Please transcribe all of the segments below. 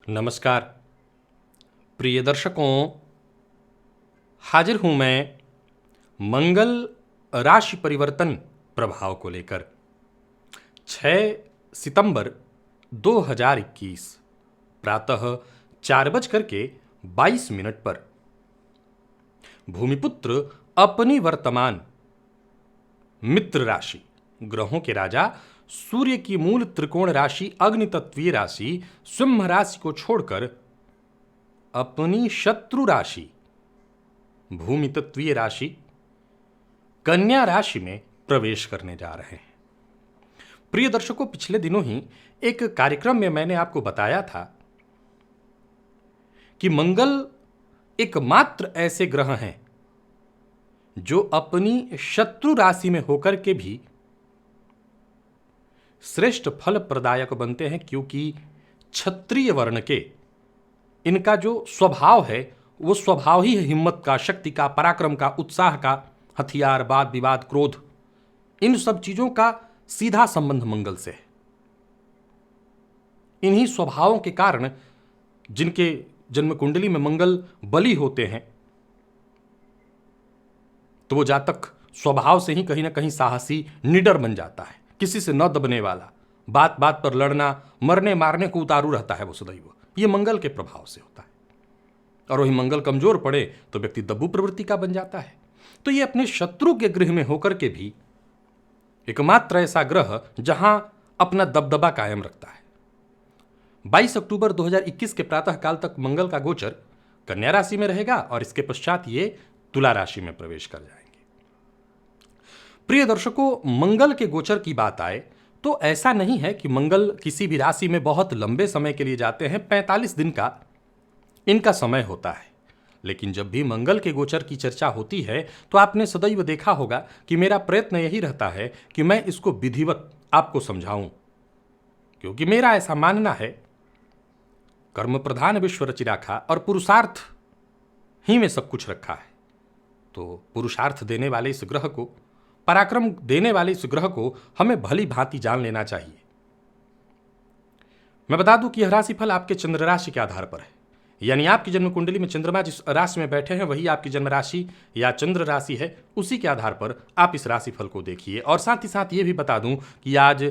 नमस्कार प्रिय दर्शकों, हाजिर हूं मैं मंगल राशि परिवर्तन प्रभाव को लेकर। 6 सितंबर 2021 प्रातः 4:22 पर भूमिपुत्र अपनी वर्तमान मित्र राशि, ग्रहों के राजा सूर्य की मूल त्रिकोण राशि अग्नि तत्वीय राशि सिंह राशि को छोड़कर अपनी शत्रु राशि भूमि तत्वीय राशि कन्या राशि में प्रवेश करने जा रहे हैं। प्रिय दर्शकों, पिछले दिनों ही एक कार्यक्रम में मैंने आपको बताया था कि मंगल एकमात्र ऐसे ग्रह हैं जो अपनी शत्रु राशि में होकर के भी श्रेष्ठ फल प्रदायक बनते हैं, क्योंकि क्षत्रिय वर्ण के इनका जो स्वभाव है वो स्वभाव ही है हिम्मत का, शक्ति का, पराक्रम का, उत्साह का, हथियार, वाद विवाद, क्रोध, इन सब चीजों का सीधा संबंध मंगल से है। इन्हीं स्वभावों के कारण जिनके जन्म कुंडली में मंगल बली होते हैं तो वो जातक स्वभाव से ही कहीं ना कहीं साहसी, निडर बन जाता है, किसी से न दबने वाला, बात बात पर लड़ना, मरने मारने को उतारू रहता है वो सदैव। ये मंगल के प्रभाव से होता है। और वही मंगल कमजोर पड़े तो व्यक्ति दब्बू प्रवृत्ति का बन जाता है। तो ये अपने शत्रु के गृह में होकर के भी एकमात्र ऐसा ग्रह जहां अपना दबदबा कायम रखता है। 22 अक्टूबर 2021 के प्रातः काल तक मंगल का गोचर कन्या राशि में रहेगा और इसके पश्चात ये तुला राशि में प्रवेश कर जाएंगे। प्रिय दर्शकों, मंगल के गोचर की बात आए तो ऐसा नहीं है कि मंगल किसी भी राशि में बहुत लंबे समय के लिए जाते हैं। 45 दिन का इनका समय होता है। लेकिन जब भी मंगल के गोचर की चर्चा होती है तो आपने सदैव देखा होगा कि मेरा प्रयत्न यही रहता है कि मैं इसको विधिवत आपको समझाऊं, क्योंकि मेरा ऐसा मानना है कर्म प्रधान विश्व रचि राखा और पुरुषार्थ ही में सब कुछ रखा है। तो पुरुषार्थ देने वाले इस ग्रह को, पराक्रम देने वाले इस ग्रह को हमें भली भांति जान लेना चाहिए। मैं बता दूं कि यह राशिफल आपके चंद्र राशि के आधार पर है, यानी आपकी जन्म कुंडली में चंद्रमा जिस राशि में बैठे हैं वही आपकी जन्म राशि या चंद्र राशि है। उसी के आधार पर आप इस राशिफल को देखिए। और साथ ही साथ ये भी बता दूं कि आज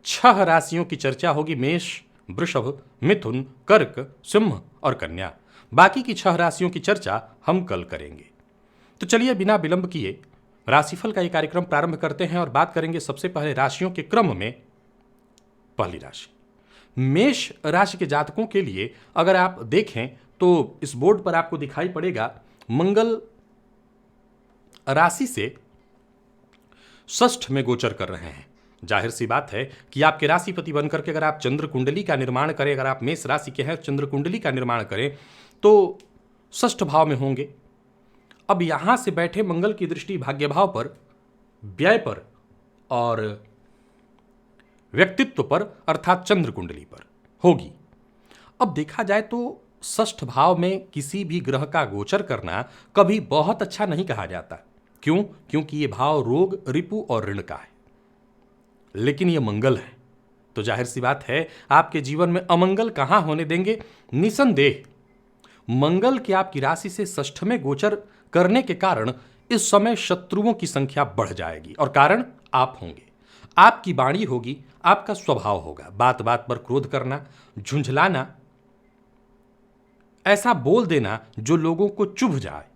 6 राशियों की चर्चा होगी, मेष, वृषभ, मिथुन, कर्क, सिंह और कन्या। बाकी की 6 राशियों की चर्चा हम कल करेंगे। तो चलिए बिना विलंब किए राशिफल का ये कार्यक्रम प्रारंभ करते हैं और बात करेंगे सबसे पहले राशियों के क्रम में। पहली राशि मेष राशि के जातकों के लिए अगर आप देखें तो इस बोर्ड पर आपको दिखाई पड़ेगा मंगल राशि से षष्ठ में गोचर कर रहे हैं। जाहिर सी बात है कि आपके राशिपति बनकर के अगर आप चंद्र कुंडली का निर्माण करें, अगर आप मेष राशि के हैं चंद्र कुंडली का निर्माण करें तो षष्ठ भाव में होंगे। अब यहां से बैठे मंगल की दृष्टि भाग्य भाव पर, व्यय पर और व्यक्तित्व पर अर्थात चंद्र कुंडली पर होगी। अब देखा जाए तो षष्ठ भाव में किसी भी ग्रह का गोचर करना कभी बहुत अच्छा नहीं कहा जाता। क्यों? क्योंकि यह भाव रोग, रिपु और ऋण का है। लेकिन यह मंगल है तो जाहिर सी बात है आपके जीवन में अमंगल कहां होने देंगे। निसंदेह मंगल के आपकी राशि से षष्ठ में गोचर करने के कारण इस समय शत्रुओं की संख्या बढ़ जाएगी और कारण आप होंगे। आपकी वाणी होगी, आपका स्वभाव होगा, बात बात पर क्रोध करना, झुंझलाना, ऐसा बोल देना जो लोगों को चुभ जाए।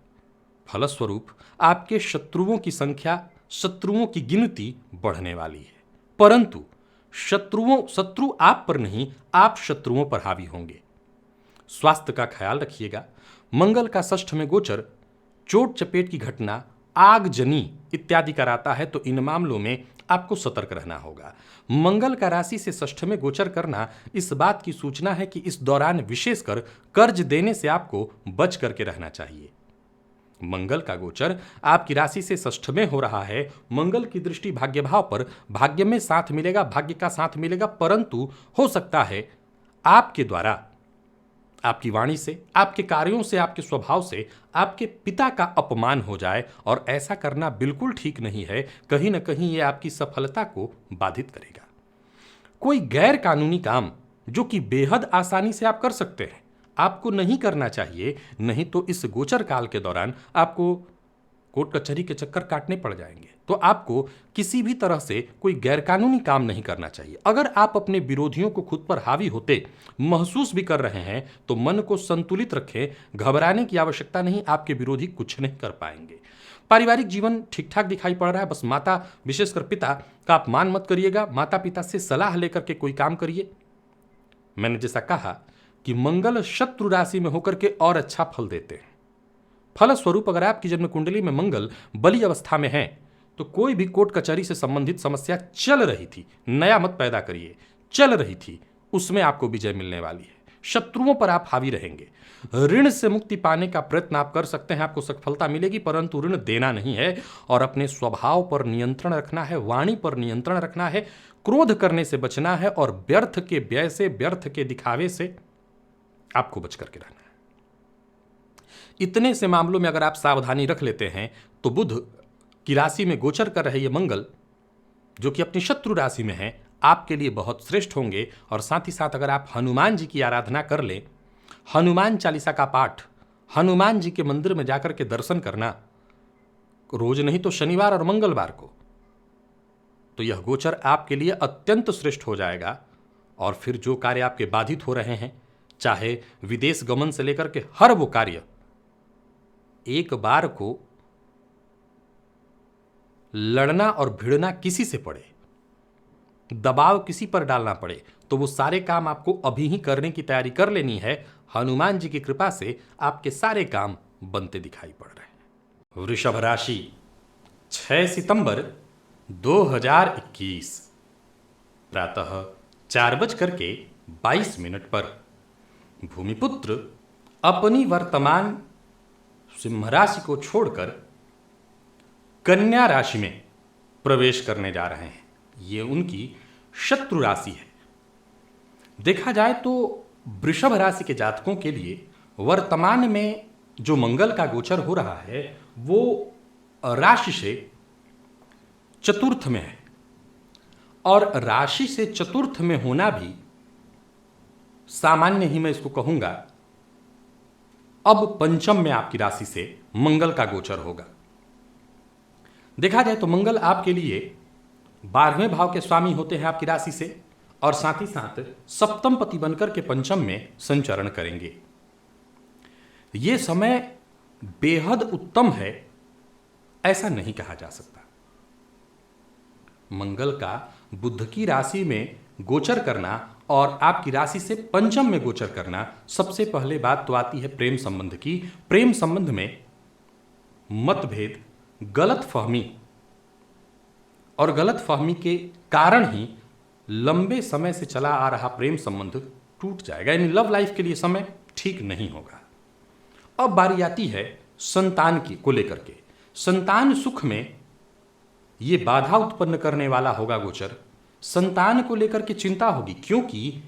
फलस्वरूप आपके शत्रुओं की संख्या, शत्रुओं की गिनती बढ़ने वाली है। परंतु शत्रु आप पर नहीं, आप शत्रुओं पर हावी होंगे। स्वास्थ्य का ख्याल रखिएगा। मंगल का षष्ठ में गोचर चोट चपेट की घटना, आगजनी इत्यादि कराता है, तो इन मामलों में आपको सतर्क रहना होगा। मंगल का राशि से षष्ठ में गोचर करना इस बात की सूचना है कि इस दौरान विशेषकर कर्ज देने से आपको बच करके रहना चाहिए। मंगल का गोचर आपकी राशि से षष्ठ में हो रहा है। मंगल की दृष्टि भाग्य भाव पर, भाग्य में साथ मिलेगा, भाग्य का साथ मिलेगा, परंतु हो सकता है आपके द्वारा, आपकी वाणी से, आपके कार्यों से, आपके स्वभाव से आपके पिता का अपमान हो जाए और ऐसा करना बिल्कुल ठीक नहीं है। कहीं ना कहीं यह आपकी सफलता को बाधित करेगा। कोई गैर कानूनी काम जो कि बेहद आसानी से आप कर सकते हैं। आपको नहीं करना चाहिए, नहीं तो इस गोचर काल के दौरान आपको कोर्ट कचहरी के चक्कर काटने पड़ जाएंगे। तो आपको किसी भी तरह से कोई गैरकानूनी काम नहीं करना चाहिए। अगर आप अपने विरोधियों को खुद पर हावी होते महसूस भी कर रहे हैं तो मन को संतुलित रखें, घबराने की आवश्यकता नहीं, आपके विरोधी कुछ नहीं कर पाएंगे। पारिवारिक जीवन ठीक ठाक दिखाई पड़ रहा है, बस माता विशेषकर पिता का आप मान मत करिएगा, माता पिता से सलाह लेकर के कोई काम करिए। मैंने जैसा कहा कि मंगल शत्रु राशि में होकर के और अच्छा फल देते हैं। फलस्वरूप अगर आपकी जन्म कुंडली में मंगल बली अवस्था में है तो कोई भी कोर्ट कचहरी से संबंधित समस्या चल रही थी, नया मत पैदा करिए, चल रही थी, उसमें आपको विजय मिलने वाली है। शत्रुओं पर आप हावी रहेंगे। ऋण से मुक्ति पाने का प्रयत्न आप कर सकते हैं, आपको सफलता मिलेगी, परंतु ऋण देना नहीं है और अपने स्वभाव पर नियंत्रण रखना है, वाणी पर नियंत्रण रखना है, क्रोध करने से बचना है और व्यर्थ के व्यय से, व्यर्थ के दिखावे से आपको बच करके रहना है। इतने से मामलों में अगर आप सावधानी रख लेते हैं तो बुध की राशि में गोचर कर रहे ये मंगल, जो कि अपनी शत्रु राशि में है, आपके लिए बहुत श्रेष्ठ होंगे। और साथ ही साथ अगर आप हनुमान जी की आराधना कर लें, हनुमान चालीसा का पाठ, हनुमान जी के मंदिर में जाकर के दर्शन करना, रोज नहीं तो शनिवार और मंगलवार को, तो यह गोचर आपके लिए अत्यंत श्रेष्ठ हो जाएगा। और फिर जो कार्य आपके बाधित हो रहे हैं, चाहे विदेश गमन से लेकर के हर वो कार्य, एक बार को लड़ना और भिड़ना किसी से पड़े, दबाव किसी पर डालना पड़े, तो वो सारे काम आपको अभी ही करने की तैयारी कर लेनी है। हनुमान जी की कृपा से आपके सारे काम बनते दिखाई पड़ रहे हैं। वृषभ राशि, 6 सितंबर 2021 प्रातः 4:22 पर भूमिपुत्र अपनी वर्तमान सिंह राशि को छोड़कर कन्या राशि में प्रवेश करने जा रहे हैं। ये उनकी शत्रु राशि है। देखा जाए तो वृषभ राशि के जातकों के लिए वर्तमान में जो मंगल का गोचर हो रहा है वो राशि से चतुर्थ में है, और राशि से चतुर्थ में होना भी सामान्य ही मैं इसको कहूंगा। अब पंचम में आपकी राशि से मंगल का गोचर होगा। देखा जाए तो मंगल आपके लिए 12वें भाव के स्वामी होते हैं आपकी राशि से, और साथ ही साथ सप्तम पति बनकर के पंचम में संचरण करेंगे। यह समय बेहद उत्तम है ऐसा नहीं कहा जा सकता। मंगल का बुध की राशि में गोचर करना और आपकी राशि से पंचम में गोचर करना, सबसे पहले बात तो आती है प्रेम संबंध की। प्रेम संबंध में मतभेद, गलतफहमी, और गलतफहमी के कारण ही लंबे समय से चला आ रहा प्रेम संबंध टूट जाएगा, यानी लव लाइफ के लिए समय ठीक नहीं होगा। अब बारी आती है संतान की को लेकर के। संतान सुख में ये बाधा उत्पन्न करने वाला होगा गोचर। संतान को लेकर के चिंता होगी, क्योंकि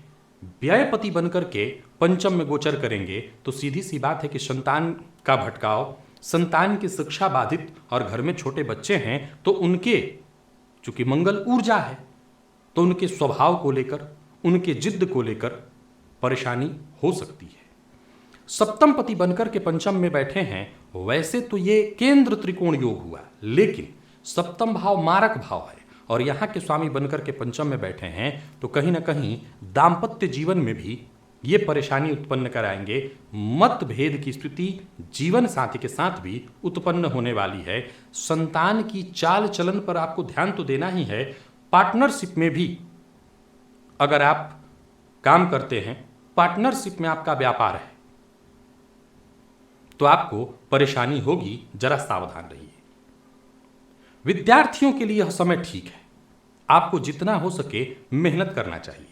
व्ययपति बनकर के पंचम में गोचर करेंगे तो सीधी सी बात है कि संतान का भटकाव, संतान की शिक्षा बाधित, और घर में छोटे बच्चे हैं तो उनके, चूंकि मंगल ऊर्जा है, तो उनके स्वभाव को लेकर, उनके जिद्द को लेकर परेशानी हो सकती है। सप्तम पति बनकर के पंचम में बैठे हैं, वैसे तो ये केंद्र त्रिकोण योग हुआ, लेकिन सप्तम भाव मारक भाव है और यहां के स्वामी बनकर के पंचम में बैठे हैं, तो कहीं ना कहीं दाम्पत्य जीवन में भी ये परेशानी उत्पन्न कराएंगे। मतभेद की स्थिति जीवन साथी के साथ भी उत्पन्न होने वाली है। संतान की चाल चलन पर आपको ध्यान तो देना ही है। पार्टनरशिप में भी अगर आप काम करते हैं, पार्टनरशिप में आपका व्यापार है, तो आपको परेशानी होगी, जरा सावधान रहिए। विद्यार्थियों के लिए यह समय ठीक है, आपको जितना हो सके मेहनत करना चाहिए।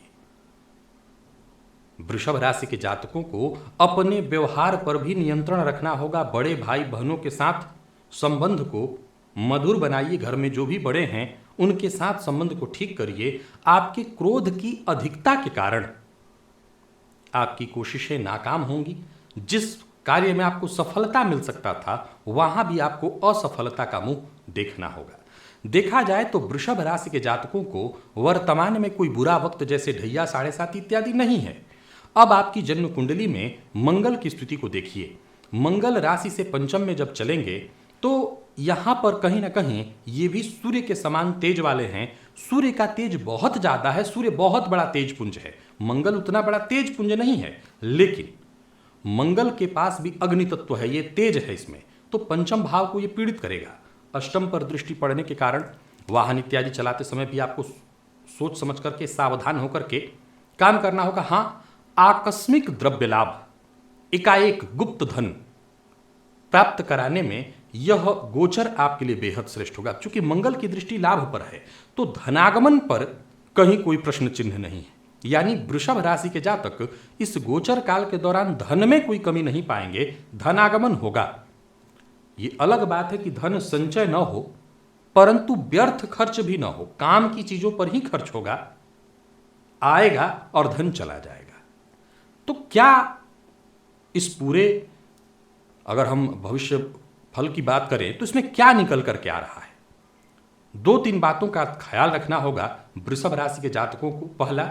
वृषभ राशि के जातकों को अपने व्यवहार पर भी नियंत्रण रखना होगा। बड़े भाई बहनों के साथ संबंध को मधुर बनाइए। घर में जो भी बड़े हैं उनके साथ संबंध को ठीक करिए। आपके क्रोध की अधिकता के कारण आपकी कोशिशें नाकाम होंगी। जिस कार्य में आपको सफलता मिल सकता था, वहां भी आपको असफलता का मुंह देखना होगा। देखा जाए तो वृषभ राशि के जातकों को वर्तमान में कोई बुरा वक्त जैसे ढैया 7.5 इत्यादि नहीं है। अब आपकी जन्म कुंडली में मंगल की स्थिति को देखिए। मंगल राशि से पंचम में जब चलेंगे तो यहां पर कहीं ना कहीं ये भी सूर्य के समान तेज वाले हैं। सूर्य का तेज बहुत ज्यादा है, सूर्य बहुत बड़ा तेज पुंज है। मंगल उतना बड़ा तेज पुंज नहीं है, लेकिन मंगल के पास भी अग्नि तत्व है, ये तेज है इसमें, तो पंचम भाव को ये पीड़ित करेगा। अष्टम पर दृष्टि पड़ने के कारण वाहन इत्यादि चलाते समय भी आपको सोच समझ करके सावधान होकर के काम करना होगा। हां, आकस्मिक द्रव्य लाभ, एकाएक गुप्त धन प्राप्त कराने में यह गोचर आपके लिए बेहद श्रेष्ठ होगा। क्योंकि मंगल की दृष्टि लाभ पर है तो धनागमन पर कहीं कोई प्रश्न चिन्ह नहीं है। यानी वृषभ राशि के जातक इस गोचर काल के दौरान धन में कोई कमी नहीं पाएंगे, धनागमन होगा। ये अलग बात है कि धन संचय न हो, परंतु व्यर्थ खर्च भी न हो, काम की चीजों पर ही खर्च होगा, आएगा और धन चला जाएगा। तो क्या इस पूरे, अगर हम भविष्य फल की बात करें तो इसमें क्या निकल करके आ रहा है? 2-3 बातों का ख्याल रखना होगा वृषभ राशि के जातकों को। पहला,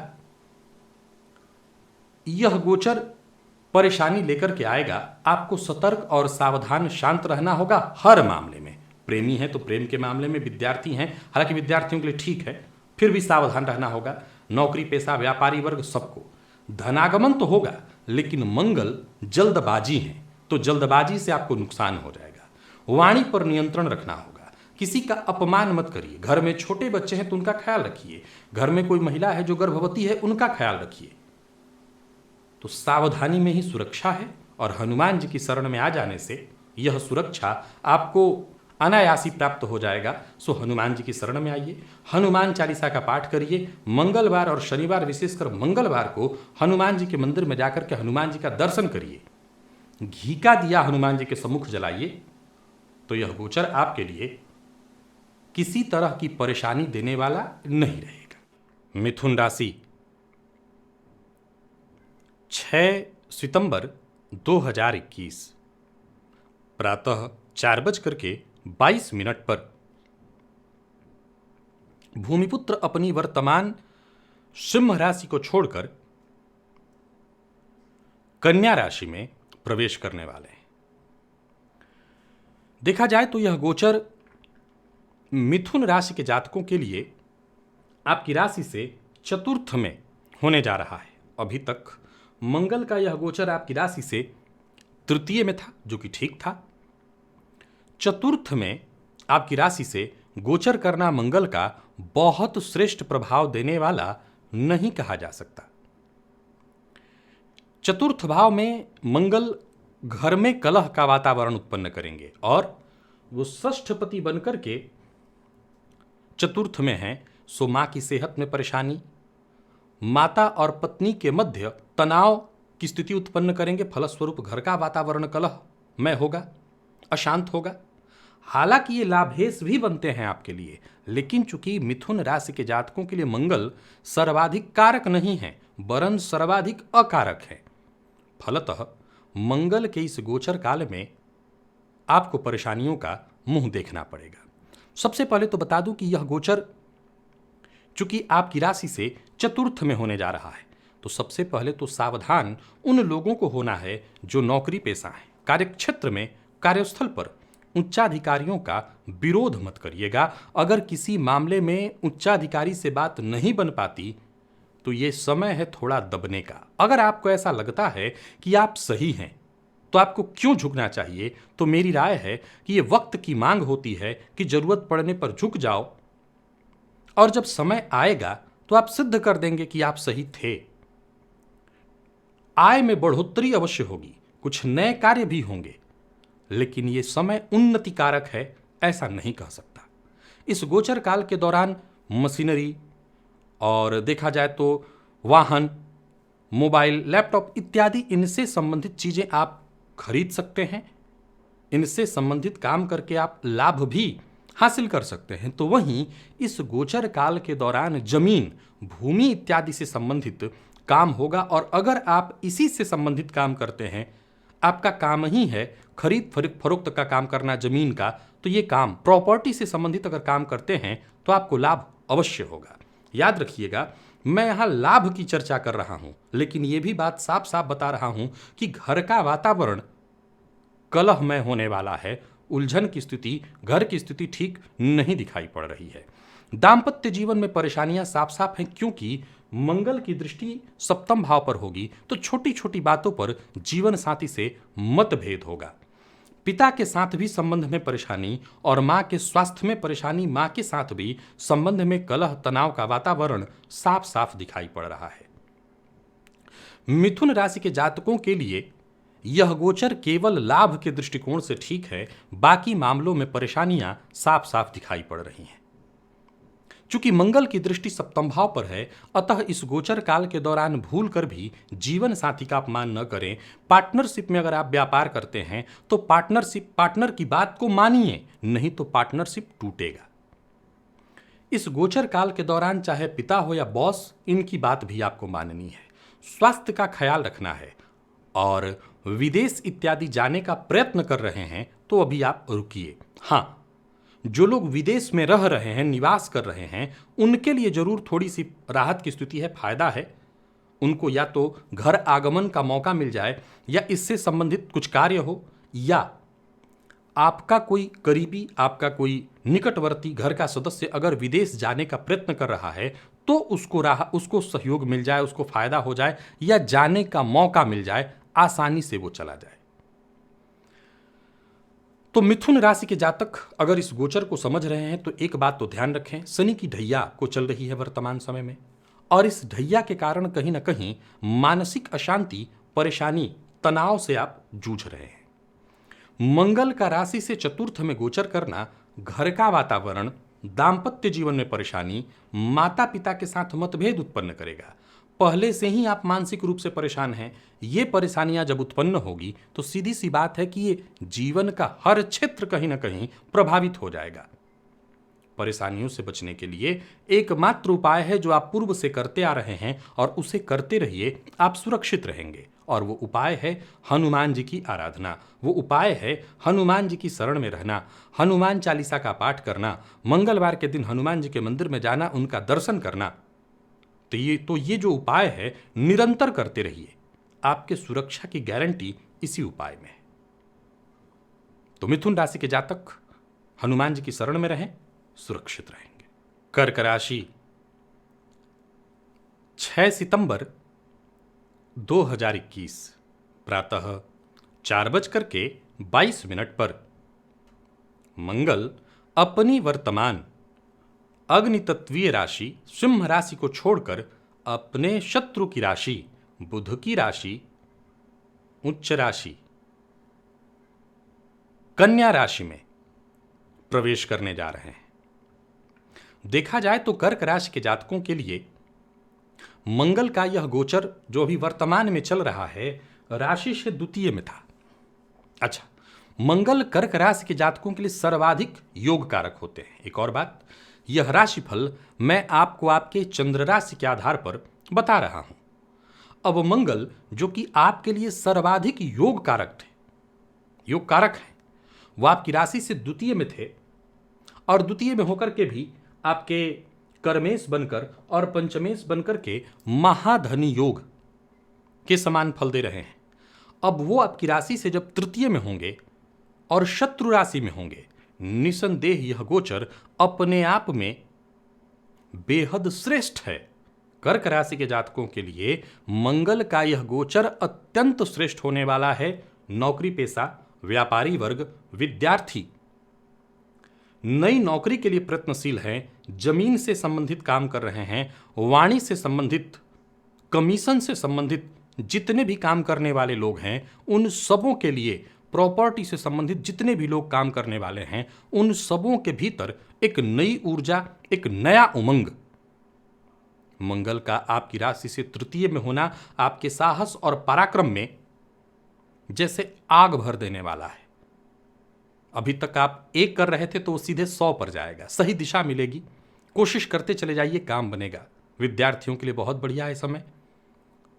यह गोचर परेशानी लेकर के आएगा। आपको सतर्क और सावधान शांत रहना होगा हर मामले में। प्रेमी है तो प्रेम के मामले में, विद्यार्थी हैं, हालांकि विद्यार्थियों के लिए ठीक है, फिर भी सावधान रहना होगा। नौकरी पेशा व्यापारी वर्ग सबको धनागमन तो होगा, लेकिन मंगल जल्दबाजी है तो जल्दबाजी से आपको नुकसान हो जाएगा। वाणी पर नियंत्रण रखना होगा, किसी का अपमान मत करिए। घर में छोटे बच्चे हैं तो उनका ख्याल रखिए, घर में कोई महिला है जो गर्भवती है उनका ख्याल रखिए। तो सावधानी में ही सुरक्षा है और हनुमान जी की शरण में आ जाने से यह सुरक्षा आपको अनायासी प्राप्त हो जाएगा। सो हनुमान जी की शरण में आइए, हनुमान चालीसा का पाठ करिए। मंगलवार और शनिवार, विशेषकर मंगलवार को हनुमान जी के मंदिर में जाकर के हनुमान जी का दर्शन करिए। घी का दिया हनुमान जी के सम्मुख जलाइए, तो यह गोचर आपके लिए किसी तरह की परेशानी देने वाला नहीं रहेगा। मिथुन राशि, 6 सितंबर 2021 प्रातः 4:22 पर भूमिपुत्र अपनी वर्तमान सिंह राशि को छोड़कर कन्या राशि में प्रवेश करने वाले हैं। देखा जाए तो यह गोचर मिथुन राशि के जातकों के लिए आपकी राशि से चतुर्थ में होने जा रहा है। अभी तक मंगल का यह गोचर आपकी राशि से तृतीय में था, जो कि ठीक था। चतुर्थ में आपकी राशि से गोचर करना मंगल का बहुत श्रेष्ठ प्रभाव देने वाला नहीं कहा जा सकता। चतुर्थ भाव में मंगल घर में कलह का वातावरण उत्पन्न करेंगे और वो षष्ठपति बनकर के चतुर्थ में है। सो मां की सेहत में परेशानी, माता और पत्नी के मध्य तनाव की स्थिति उत्पन्न करेंगे। फलस्वरूप घर का वातावरण कलहमय होगा, अशांत होगा। हालांकि ये लाभेश भी बनते हैं आपके लिए, लेकिन चूंकि मिथुन राशि के जातकों के लिए मंगल सर्वाधिक कारक नहीं है, वरन सर्वाधिक अकारक है। फलतः मंगल के इस गोचर काल में आपको परेशानियों का मुंह देखना पड़ेगा। सबसे पहले तो बता दूं कि यह गोचर चूंकि आपकी राशि से चतुर्थ में होने जा रहा है, तो सबसे पहले तो सावधान उन लोगों को होना है जो नौकरी पेशा हैं। कार्यक्षेत्र में, कार्यस्थल पर उच्चाधिकारियों का विरोध मत करिएगा। अगर किसी मामले में उच्चाधिकारी से बात नहीं बन पाती तो ये समय है थोड़ा दबने का। अगर आपको ऐसा लगता है कि आप सही हैं तो आपको क्यों झुकना चाहिए? तो मेरी राय है कि ये वक्त की मांग होती है कि जरूरत पड़ने पर झुक जाओ, और जब समय आएगा तो आप सिद्ध कर देंगे कि आप सही थे। आय में बढ़ोतरी अवश्य होगी, कुछ नए कार्य भी होंगे, लेकिन ये समय उन्नति कारक है ऐसा नहीं कह सकता। इस गोचर काल के दौरान मशीनरी और देखा जाए तो वाहन, मोबाइल, लैपटॉप इत्यादि इनसे संबंधित चीजें आप खरीद सकते हैं। इनसे संबंधित काम करके आप लाभ भी हासिल कर सकते हैं। तो वहीं इस गोचर काल के दौरान जमीन, भूमि इत्यादि से संबंधित काम होगा, और अगर आप इसी से संबंधित काम करते हैं, आपका काम ही है खरीद फरोख्त का काम करना जमीन का, तो ये काम प्रॉपर्टी से संबंधित अगर काम करते हैं तो आपको लाभ अवश्य होगा। याद रखिएगा, मैं यहाँ लाभ की चर्चा कर रहा हूँ, लेकिन ये भी बात साफ साफ बता रहा हूँ कि घर का वातावरण कलहमय होने वाला है, उलझन की स्थिति, घर की स्थिति ठीक नहीं दिखाई पड़ रही है। दाम्पत्य जीवन में परेशानियां साफ साफ हैं, क्योंकि मंगल की दृष्टि सप्तम भाव पर होगी तो छोटी छोटी बातों पर जीवन साथी से मतभेद होगा। पिता के साथ भी संबंध में परेशानी और मां के स्वास्थ्य में परेशानी, मां के साथ भी संबंध में कलह तनाव का वातावरण साफ साफ दिखाई पड़ रहा है। मिथुन राशि के जातकों के लिए यह गोचर केवल लाभ के दृष्टिकोण से ठीक है, बाकी मामलों में परेशानियां साफ साफ दिखाई पड़ रही हैं। चूंकि मंगल की दृष्टि सप्तम भाव पर है, अतः इस गोचर काल के दौरान भूल कर भी जीवन साथी का अपमान न करें। पार्टनरशिप में अगर आप व्यापार करते हैं तो पार्टनर की बात को मानिए, नहीं तो पार्टनरशिप टूटेगा। इस गोचर काल के दौरान चाहे पिता हो या बॉस, इनकी बात भी आपको माननी है। स्वास्थ्य का ख्याल रखना है और विदेश इत्यादि जाने का प्रयत्न कर रहे हैं तो अभी आप रुकिए। हाँ, जो लोग विदेश में रह रहे हैं, निवास कर रहे हैं, उनके लिए जरूर थोड़ी सी राहत की स्थिति है, फायदा है। उनको या तो घर आगमन का मौका मिल जाए या इससे संबंधित कुछ कार्य हो, या आपका कोई करीबी, आपका कोई निकटवर्ती घर का सदस्य अगर विदेश जाने का प्रयत्न कर रहा है तो उसको सहयोग मिल जाए, उसको फायदा हो जाए या जाने का मौका मिल जाए, आसानी से वो चला जाए। तो मिथुन राशि के जातक अगर इस गोचर को समझ रहे हैं तो एक बात तो ध्यान रखें, शनि की ढैया को चल रही है वर्तमान समय में, और इस ढैया के कारण कहीं ना कहीं मानसिक अशांति, परेशानी, तनाव से आप जूझ रहे हैं। मंगल का राशि से चतुर्थ में गोचर करना घर का वातावरण, दाम्पत्य जीवन में परेशानी, माता पिता के साथ मतभेद उत्पन्न करेगा। पहले से ही आप मानसिक रूप से परेशान हैं, ये परेशानियां जब उत्पन्न होगी तो सीधी सी बात है कि ये जीवन का हर क्षेत्र कहीं ना कहीं प्रभावित हो जाएगा। परेशानियों से बचने के लिए एकमात्र उपाय है जो आप पूर्व से करते आ रहे हैं और उसे करते रहिए, आप सुरक्षित रहेंगे। और वो उपाय है हनुमान जी की आराधना, वो उपाय है हनुमान जी की शरण में रहना, हनुमान चालीसा का पाठ करना, मंगलवार के दिन हनुमान जी के मंदिर में जाना, उनका दर्शन करना। तो ये जो उपाय है निरंतर करते रहिए, आपके सुरक्षा की गारंटी इसी उपाय में है। तो मिथुन राशि के जातक हनुमान जी की शरण में रहें, सुरक्षित रहेंगे। कर्क राशि 6 सितंबर 2021 प्रातः 4:22 पर मंगल अपनी वर्तमान अग्नि तत्वीय राशि सिंह राशि को छोड़कर अपने शत्रु की राशि बुध की राशि उच्च राशि कन्या राशि में प्रवेश करने जा रहे हैं। देखा जाए तो कर्क राशि के जातकों के लिए मंगल का यह गोचर जो अभी वर्तमान में चल रहा है, राशि से द्वितीय में था। अच्छा, मंगल कर्क राशि के जातकों के लिए सर्वाधिक योग कारक होते हैं। एक और बात, यह राशिफल मैं आपको आपके चंद्र राशि के आधार पर बता रहा हूं। अब मंगल जो कि आपके लिए सर्वाधिक योग कारक हैं, वह आपकी राशि से द्वितीय में थे और द्वितीय में होकर के भी आपके कर्मेश बनकर और पंचमेश बनकर के महाधनी योग के समान फल दे रहे हैं। अब वो आपकी राशि से जब तृतीय में होंगे और शत्रु राशि में होंगे, निसंदेह यह गोचर अपने आप में बेहद श्रेष्ठ है। कर्क राशि के जातकों के लिए मंगल का यह गोचर अत्यंत श्रेष्ठ होने वाला है। नौकरी पेशा, व्यापारी वर्ग, विद्यार्थी, नई नौकरी के लिए प्रयत्नशील हैं, जमीन से संबंधित काम कर रहे हैं, वाणी से संबंधित, कमीशन से संबंधित जितने भी काम करने वाले लोग हैं, उन सबों के लिए, प्रॉपर्टी से संबंधित जितने भी लोग काम करने वाले हैं, उन सबों के भीतर एक नई ऊर्जा, एक नया उमंग। मंगल का आपकी राशि से तृतीय में होना आपके साहस और पराक्रम में जैसे आग भर देने वाला है। अभी तक आप 1 कर रहे थे तो वो सीधे 100 पर जाएगा। सही दिशा मिलेगी, कोशिश करते चले जाइए, काम बनेगा। विद्यार्थियों के लिए बहुत बढ़िया है समय।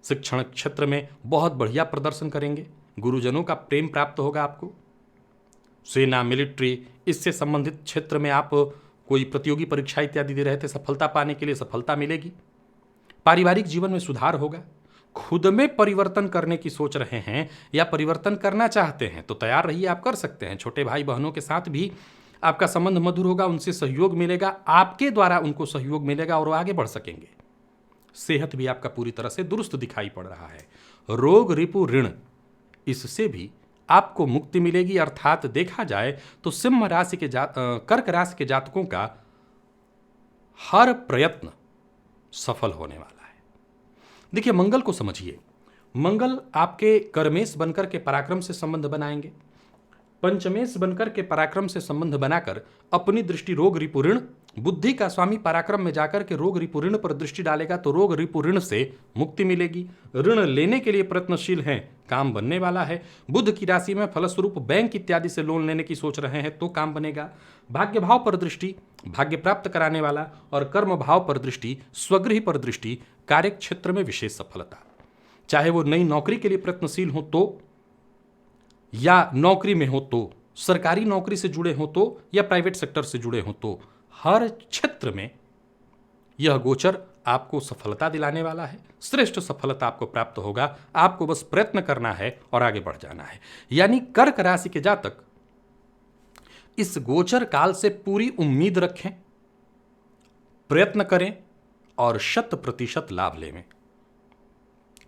शिक्षण क्षेत्र में बहुत बढ़िया प्रदर्शन करेंगे, गुरुजनों का प्रेम प्राप्त होगा आपको। सेना, मिलिट्री, इससे संबंधित क्षेत्र में आप कोई प्रतियोगी परीक्षा इत्यादि दे रहे थे, सफलता पाने के लिए सफलता मिलेगी। पारिवारिक जीवन में सुधार होगा। खुद में परिवर्तन करने की सोच रहे हैं या परिवर्तन करना चाहते हैं तो तैयार रहिए, आप कर सकते हैं। छोटे भाई बहनों के साथ भी आपका संबंध मधुर होगा, उनसे सहयोग मिलेगा, आपके द्वारा उनको सहयोग मिलेगा और वो आगे बढ़ सकेंगे। सेहत भी आपका पूरी तरह से दुरुस्त दिखाई पड़ रहा है। रोग, रिपु, ऋण, इससे भी आपको मुक्ति मिलेगी। अर्थात देखा जाए तो सिंह राशि के कर्क राशि के जातकों का हर प्रयत्न सफल होने वाला है। देखिए, मंगल को समझिए। मंगल आपके कर्मेश बनकर के पराक्रम से संबंध बनाएंगे, पंचमेश बनकर के पराक्रम से संबंध बनाकर अपनी दृष्टि रोग, रिपु, ऋण, बुद्धि का स्वामी पराक्रम में जाकर के रोग, रिपु, ऋण पर दृष्टि डालेगा तो रोग, रिपु, ऋण से मुक्ति मिलेगी। ऋण लेने के लिए प्रयत्नशील हैं, काम बनने वाला है। बुध की राशि में फलस्वरूप बैंक इत्यादि से लोन लेने की सोच रहे हैं तो काम बनेगा। भाग्य भाव पर दृष्टि भाग्य प्राप्त कराने वाला, और कर्म भाव पर दृष्टि, स्वगृह पर दृष्टि, कार्य क्षेत्र में विशेष सफलता। चाहे वो नई नौकरी के लिए प्रयत्नशील हो तो, या नौकरी में हो तो, सरकारी नौकरी से जुड़े हो तो, या प्राइवेट सेक्टर से जुड़े हो तो, हर क्षेत्र में यह गोचर आपको सफलता दिलाने वाला है। श्रेष्ठ सफलता आपको प्राप्त होगा। आपको बस प्रयत्न करना है और आगे बढ़ जाना है। यानी कर्क राशि के जातक इस गोचर काल से पूरी उम्मीद रखें, प्रयत्न करें और 100% लाभ लें।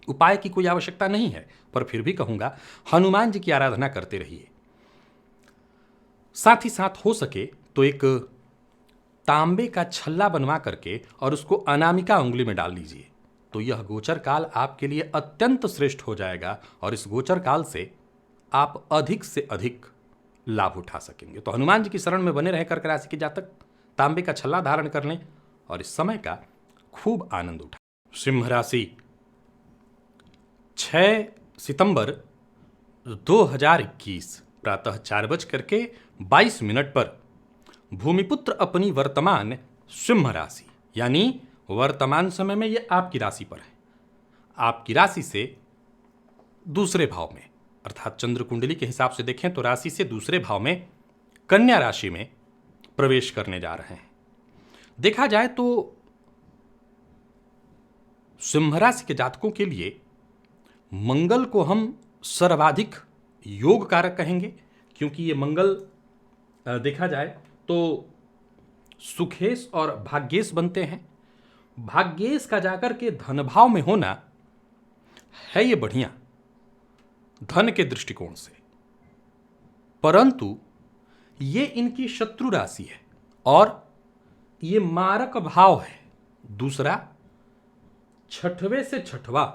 उपाय की कोई आवश्यकता नहीं है, पर फिर भी कहूंगा हनुमान जी की आराधना करते रहिए। साथ ही साथ हो सके तो एक तांबे का छल्ला बनवा करके और उसको अनामिका उंगली में डाल लीजिए, तो यह गोचर काल आपके लिए अत्यंत श्रेष्ठ हो जाएगा और इस गोचर काल से आप अधिक से अधिक लाभ उठा सकेंगे। तो हनुमान जी की शरण में बने रहे कर्क राशि के जातक, तांबे का छल्ला धारण कर लें और इस समय का खूब आनंद उठाएं। सिंह राशि 6 सितंबर 2021 प्रातः 4:22 पर भूमिपुत्र अपनी वर्तमान सिंह राशि, यानी वर्तमान समय में यह आपकी राशि पर है, आपकी राशि से दूसरे भाव में, अर्थात चंद्र कुंडली के हिसाब से देखें तो राशि से दूसरे भाव में कन्या राशि में प्रवेश करने जा रहे हैं। देखा जाए तो सिंह राशि के जातकों के लिए मंगल को हम सर्वाधिक योग कारक कहेंगे, क्योंकि ये मंगल देखा जाए तो सुखेश और भाग्येश बनते हैं। भाग्येश का जाकर के धन भाव में होना है ये बढ़िया धन के दृष्टिकोण से, परंतु ये इनकी शत्रु राशि है और ये मारक भाव है। दूसरा, 6वें से 6वां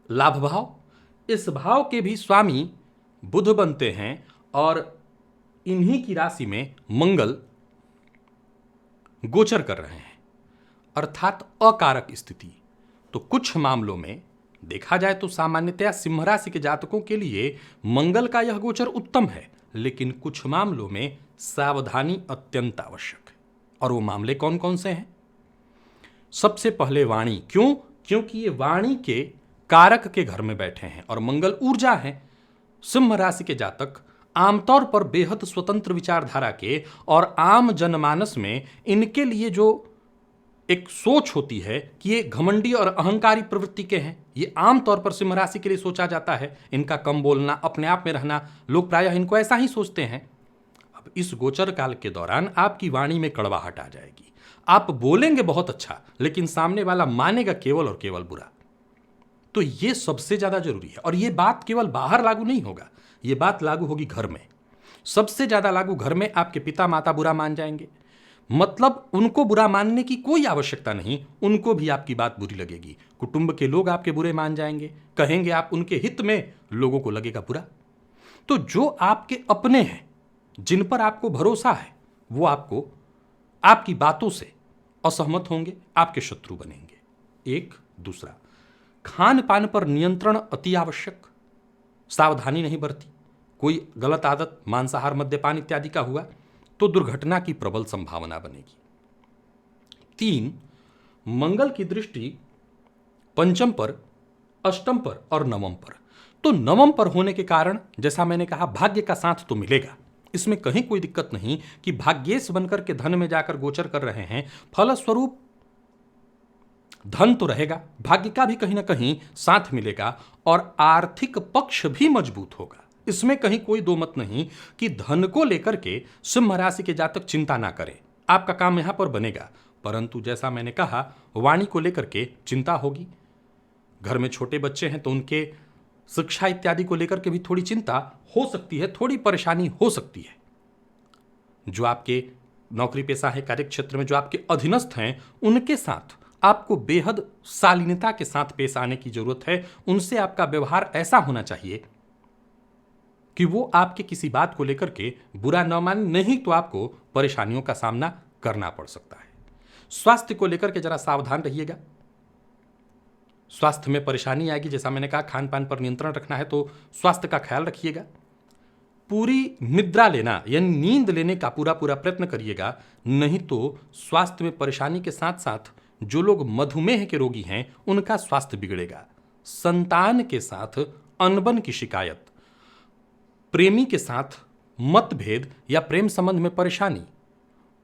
लाभ भाव, इस भाव के भी स्वामी बुध बनते हैं और इन्हीं की राशि में मंगल गोचर कर रहे हैं, अर्थात अकारक स्थिति। तो कुछ मामलों में देखा जाए तो सामान्यतया सिंह राशि के जातकों के लिए मंगल का यह गोचर उत्तम है, लेकिन कुछ मामलों में सावधानी अत्यंत आवश्यक है। और वो मामले कौन कौन से हैं? सबसे पहले वाणी। क्यों? क्योंकि ये वाणी के कारक के घर में बैठे हैं और मंगल ऊर्जा है। सिंह राशि के जातक आमतौर पर बेहद स्वतंत्र विचारधारा के और आम जनमानस में इनके लिए जो एक सोच होती है कि ये घमंडी और अहंकारी प्रवृत्ति के हैं, ये आमतौर पर सिंह राशि के लिए सोचा जाता है। इनका कम बोलना, अपने आप में रहना, लोग प्रायः इनको ऐसा ही सोचते हैं। अब इस गोचर काल के दौरान आपकी वाणी में कड़वाहट आ जाएगी। आप बोलेंगे बहुत अच्छा, लेकिन सामने वाला मानेगा केवल और केवल बुरा। तो ये सबसे ज्यादा जरूरी है। और ये बात केवल बाहर लागू नहीं होगा, ये बात लागू होगी घर में। सबसे ज्यादा लागू घर में। आपके पिता माता बुरा मान जाएंगे, मतलब उनको बुरा मानने की कोई आवश्यकता नहीं, उनको भी आपकी बात बुरी लगेगी। कुटुंब के लोग आपके बुरे मान जाएंगे, कहेंगे आप उनके हित में, लोगों को लगेगा बुरा। तो जो आपके अपने हैं, जिन पर आपको भरोसा है, वो आपको आपकी बातों से असहमत होंगे, आपके शत्रु बनेंगे। एक दूसरा, खान पान पर नियंत्रण अति आवश्यक। सावधानी नहीं बरती, कोई गलत आदत, मांसाहार, मद्यपान इत्यादि का हुआ तो दुर्घटना की प्रबल संभावना बनेगी। 3, मंगल की दृष्टि पंचम पर, अष्टम पर और नवम पर। तो नवम पर होने के कारण जैसा मैंने कहा भाग्य का साथ तो मिलेगा, इसमें कहीं कोई दिक्कत नहीं कि भाग्येश बनकर के धन में जाकर गोचर कर रहे हैं, फलस्वरूप धन तो रहेगा, भाग्य का भी कहीं ना कहीं साथ मिलेगा और आर्थिक पक्ष भी मजबूत होगा। इसमें कहीं कोई दो मत नहीं कि धन को लेकर के सिंह राशि के जातक चिंता ना करें, आपका काम यहां पर बनेगा। परंतु जैसा मैंने कहा वाणी को लेकर के चिंता होगी, घर में छोटे बच्चे हैं तो उनके शिक्षा इत्यादि को लेकर के भी थोड़ी चिंता हो सकती है, थोड़ी परेशानी हो सकती है। जो आपके नौकरी पेशा है, कार्य क्षेत्र में जो आपके अधीनस्थ हैं, उनके साथ आपको बेहद शालीनता के साथ पेश आने की जरूरत है। उनसे आपका व्यवहार ऐसा होना चाहिए कि वो आपके किसी बात को लेकर के बुरा न माने, नहीं तो आपको परेशानियों का सामना करना पड़ सकता है। स्वास्थ्य को लेकर के जरा सावधान रहिएगा, स्वास्थ्य में परेशानी आएगी। जैसा मैंने कहा खान पान पर नियंत्रण रखना है तो स्वास्थ्य का ख्याल रखिएगा। पूरी निद्रा लेना यानी नींद लेने का पूरा प्रयत्न करिएगा, नहीं तो स्वास्थ्य में परेशानी के साथ साथ जो लोग मधुमेह के रोगी हैं उनका स्वास्थ्य बिगड़ेगा। संतान के साथ अनबन की शिकायत, प्रेमी के साथ मतभेद या प्रेम संबंध में परेशानी।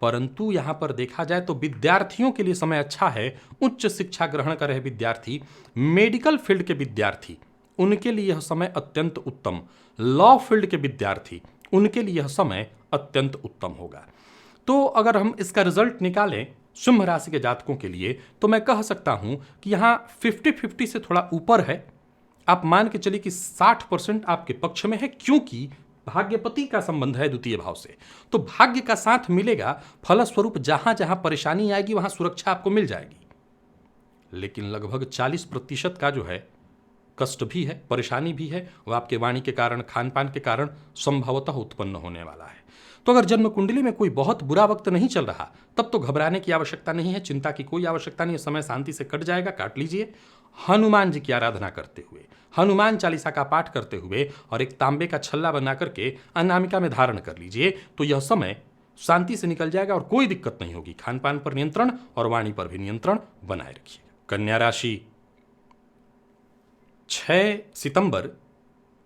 परंतु यहां पर देखा जाए तो विद्यार्थियों के लिए समय अच्छा है। उच्च शिक्षा ग्रहण कर रहे विद्यार्थी, मेडिकल फील्ड के विद्यार्थी, उनके लिए यह समय अत्यंत उत्तम। लॉ फील्ड के विद्यार्थी, उनके लिए यह समय अत्यंत उत्तम होगा। तो अगर हम इसका रिजल्ट निकालें सिंह राशि के जातकों के लिए तो मैं कह सकता हूं कि यहां 50-50 से थोड़ा ऊपर है। आप मान के चलिए कि 60% आपके पक्ष में है, क्योंकि भाग्यपति का संबंध है द्वितीय भाव से, तो भाग्य का साथ मिलेगा। फलस्वरूप जहां जहां परेशानी आएगी वहां सुरक्षा आपको मिल जाएगी। लेकिन लगभग 40% का जो है कष्ट भी है, परेशानी भी है, वह आपके वाणी के कारण, खान पान के कारण संभवतः उत्पन्न होने वाला है। तो अगर जन्म कुंडली में कोई बहुत बुरा वक्त नहीं चल रहा तब तो घबराने की आवश्यकता नहीं है, चिंता की कोई आवश्यकता नहीं है। समय शांति से कट जाएगा, काट लीजिए। हनुमान जी की आराधना करते हुए, हनुमान चालीसा का पाठ करते हुए और एक तांबे का छल्ला बना करके अनामिका में धारण कर लीजिए, तो यह समय शांति से निकल जाएगा और कोई दिक्कत नहीं होगी। खान पान पर नियंत्रण और वाणी पर भी नियंत्रण बनाए रखिएगा। कन्या राशि 6 सितंबर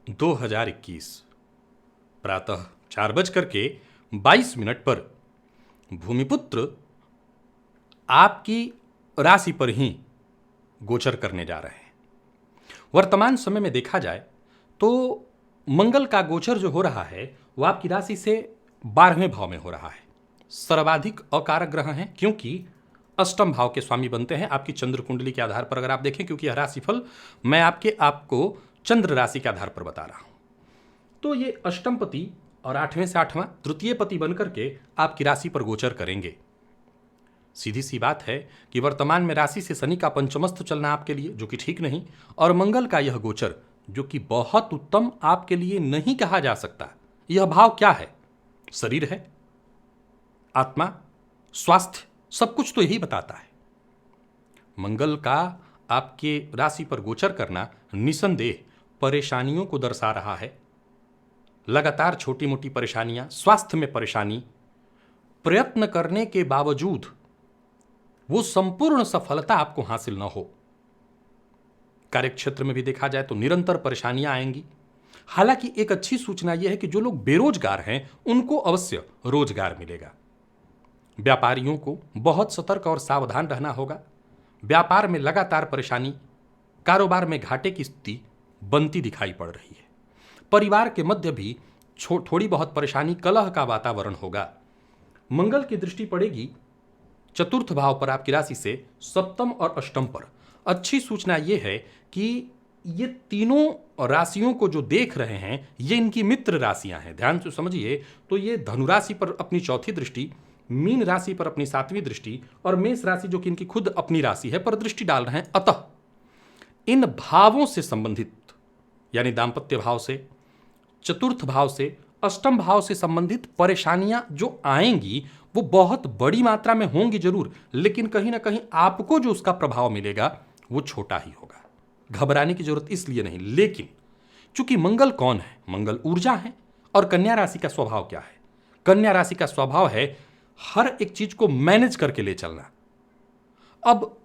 2021 प्रातः 4:22 पर भूमिपुत्र आपकी राशि पर ही गोचर करने जा रहे हैं। वर्तमान समय में देखा जाए तो मंगल का गोचर जो हो रहा है वह आपकी राशि से 12वें भाव में हो रहा है। सर्वाधिक अकारक ग्रह हैं, क्योंकि अष्टम भाव के स्वामी बनते हैं आपकी चंद्र कुंडली के आधार पर। अगर आप देखें, क्योंकि यह राशिफल मैं आपको चंद्र राशि के आधार पर बता रहा हूं, तो ये अष्टम पति और 8वें से 8वां तृतीय पति बनकर के आपकी राशि पर गोचर करेंगे। सीधी सी बात है कि वर्तमान में राशि से शनि का पंचमस्थ चलना आपके लिए, जो कि ठीक नहीं, और मंगल का यह गोचर जो कि बहुत उत्तम आपके लिए नहीं कहा जा सकता। यह भाव क्या है? शरीर है, आत्मा, स्वास्थ्य, सब कुछ तो यही बताता है। मंगल का आपके राशि पर गोचर करना निसंदेह परेशानियों को दर्शा रहा है। लगातार छोटी मोटी परेशानियां, स्वास्थ्य में परेशानी, प्रयत्न करने के बावजूद वो संपूर्ण सफलता आपको हासिल न हो। कार्यक्षेत्र में भी देखा जाए तो निरंतर परेशानियां आएंगी। हालांकि एक अच्छी सूचना यह है कि जो लोग बेरोजगार हैं उनको अवश्य रोजगार मिलेगा। व्यापारियों को बहुत सतर्क और सावधान रहना होगा। व्यापार में लगातार परेशानी, कारोबार में घाटे की स्थिति बनती दिखाई पड़ रही है। परिवार के मध्य भी थोड़ी बहुत परेशानी, कलह का वातावरण होगा। मंगल की दृष्टि पड़ेगी चतुर्थ भाव पर आपकी राशि से, सप्तम और अष्टम पर। अच्छी सूचना यह है कि ये तीनों राशियों को जो देख रहे हैं ये इनकी मित्र राशियां हैं। ध्यान से समझिए, तो ये धनु राशि पर अपनी चौथी दृष्टि, मीन राशि पर अपनी 7वीं दृष्टि और मेष राशि जो कि इनकी खुद अपनी राशि है पर दृष्टि डाल रहे हैं। अतः इन भावों से संबंधित यानी दाम्पत्य भाव से, चतुर्थ भाव से, अष्टम भाव से संबंधित परेशानियां जो आएंगी वो बहुत बड़ी मात्रा में होंगी जरूर, लेकिन कहीं ना कहीं आपको जो उसका प्रभाव मिलेगा वो छोटा ही होगा। घबराने की जरूरत इसलिए नहीं। लेकिन चूंकि मंगल कौन है? मंगल ऊर्जा है। और कन्या राशि का स्वभाव क्या है? कन्या राशि का स्वभाव है हर एक चीज को मैनेज करके ले चलना। अब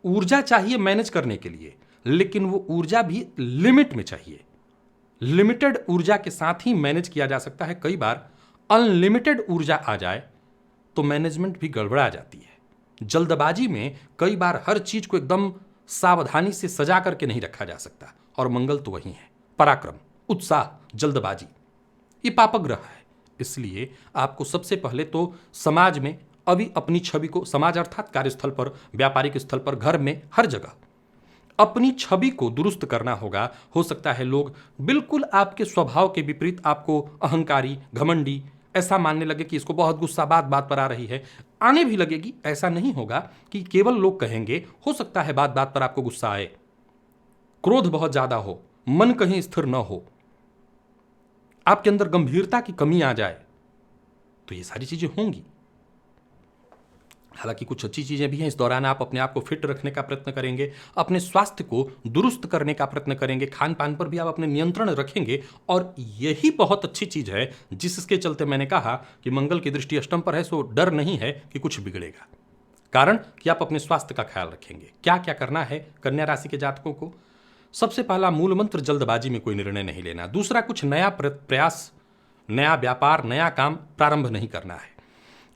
ऊर्जा चाहिए मैनेज करने के लिए, लेकिन वो ऊर्जा भी लिमिट में चाहिए। लिमिटेड ऊर्जा के साथ ही मैनेज किया जा सकता है। कई बार अनलिमिटेड ऊर्जा आ जाए तो मैनेजमेंट भी गड़बड़ा जाती है। जल्दबाजी में कई बार हर चीज को एकदम सावधानी से सजा करके नहीं रखा जा सकता, और मंगल तो वही है, पराक्रम, उत्साह, जल्दबाजी, ये पापक ग्रह है। इसलिए आपको सबसे पहले तो समाज में अभी अपनी छवि को, समाज अर्थात कार्यस्थल पर, व्यापारिक स्थल पर, घर में, हर जगह अपनी छवि को दुरुस्त करना होगा। हो सकता है लोग बिल्कुल आपके स्वभाव के विपरीत आपको अहंकारी, घमंडी ऐसा मानने लगे कि इसको बहुत गुस्सा बात बात पर आ रही है, आने भी लगेगी। ऐसा नहीं होगा कि केवल लोग कहेंगे, हो सकता है बात बात पर आपको गुस्सा आए, क्रोध बहुत ज्यादा हो, मन कहीं स्थिर न हो, आपके अंदर गंभीरता की कमी आ जाए, तो ये सारी चीजें होंगी। हालांकि कुछ अच्छी चीजें भी हैं। इस दौरान आप अपने आप को फिट रखने का प्रयत्न करेंगे, अपने स्वास्थ्य को दुरुस्त करने का प्रयत्न करेंगे, खान पान पर भी आप अपने नियंत्रण रखेंगे। और यही बहुत अच्छी चीज है जिसके चलते मैंने कहा कि मंगल की दृष्टि अष्टम पर है, सो डर नहीं है कि कुछ बिगड़ेगा, कारण कि आप अपने स्वास्थ्य का ख्याल रखेंगे। क्या क्या करना है कन्या राशि के जातकों को? सबसे पहला मूल मंत्र, जल्दबाजी में कोई निर्णय नहीं लेना। दूसरा, कुछ नया प्रयास, नया व्यापार, नया काम प्रारंभ नहीं करना है।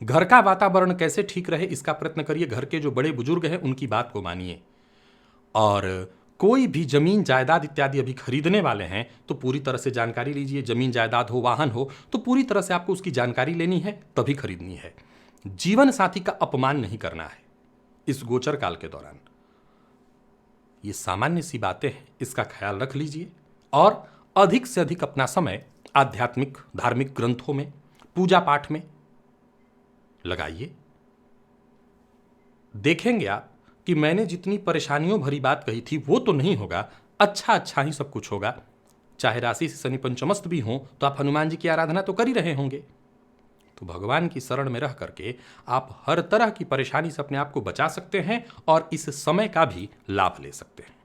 घर का वातावरण कैसे ठीक रहे इसका प्रयत्न करिए। घर के जो बड़े बुजुर्ग हैं उनकी बात को मानिए। और कोई भी जमीन जायदाद इत्यादि अभी खरीदने वाले हैं तो पूरी तरह से जानकारी लीजिए। जमीन जायदाद हो, वाहन हो, तो पूरी तरह से आपको उसकी जानकारी लेनी है, तभी खरीदनी है। जीवन साथी का अपमान नहीं करना है इस गोचर काल के दौरान। ये सामान्य सी बातें हैं, इसका ख्याल रख लीजिए। और अधिक से अधिक अपना समय आध्यात्मिक, धार्मिक ग्रंथों में, पूजा पाठ में लगाइए। देखेंगे आप कि मैंने जितनी परेशानियों भरी बात कही थी वो तो नहीं होगा, अच्छा अच्छा ही सब कुछ होगा। चाहे राशि से शनि पंचमस्त भी हो तो आप हनुमान जी की आराधना तो कर ही रहे होंगे। तो भगवान की शरण में रह करके आप हर तरह की परेशानी से अपने आप को बचा सकते हैं और इस समय का भी लाभ ले सकते हैं।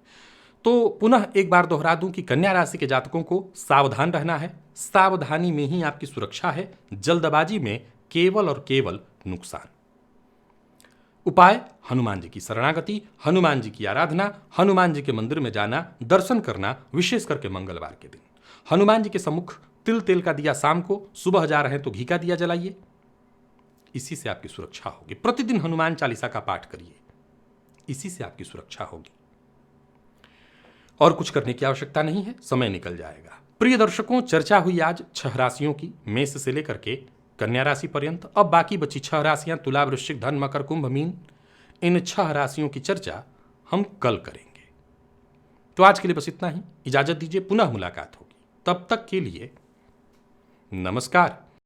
तो पुनः एक बार दोहरा दूं कि कन्या राशि के जातकों को सावधान रहना है। सावधानी में ही आपकी सुरक्षा है, जल्दबाजी में केवल और केवल नुकसान। उपाय, हनुमान जी की शरणागति, हनुमान जी की आराधना, हनुमान जी के मंदिर में जाना, दर्शन करना, विशेष करके मंगलवार के दिन हनुमान जी के सम्मुख तिल तेल का दिया शाम को, सुबह जा रहे हैं तो घी का दिया जलाइए। इसी से आपकी सुरक्षा होगी। प्रतिदिन हनुमान चालीसा का पाठ करिए, इसी से आपकी सुरक्षा होगी। और कुछ करने की आवश्यकता नहीं है, समय निकल जाएगा। प्रिय दर्शकों, चर्चा हुई आज 6 राशियों की, मेष से लेकर के कन्या राशि पर्यंत। अब बाकी बची 6 राशियां, तुला, वृश्चिक, धन, मकर, कुंभ, मीन। इन 6 राशियों की चर्चा हम कल करेंगे। तो आज के लिए बस इतना ही, इजाजत दीजिए, पुनः मुलाकात होगी। तब तक के लिए नमस्कार।